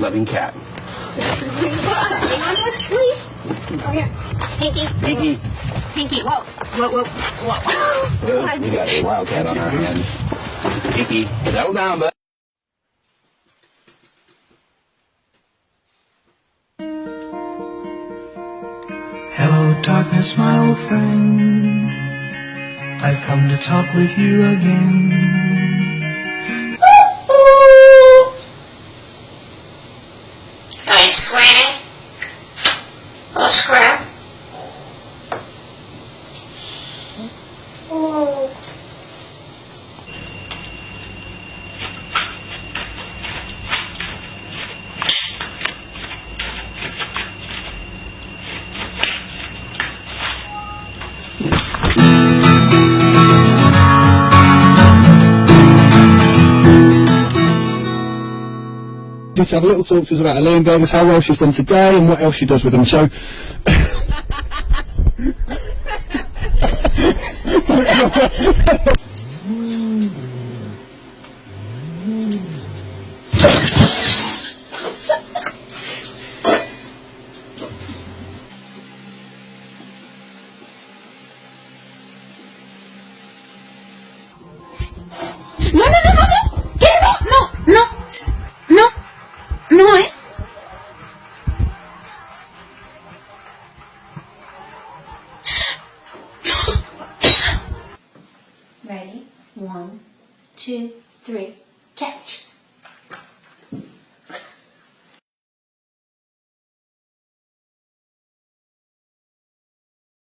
loving cat. Come here. Pinky. Pinky. Pinky. Whoa. Whoa, whoa, whoa. We got a wildcat on our hands. Pinky, settle down, bud. Hello, darkness, my old friend. I've come to talk with you again. Hey, sweetie. Let's grab. Oh. To have a little talk to us about Elaine Burgers, how well she's done today and what else she does with them. So No, no, no, no, no. Get it off. No, no. No. No, eh? Ready? 1, 2, 3, catch.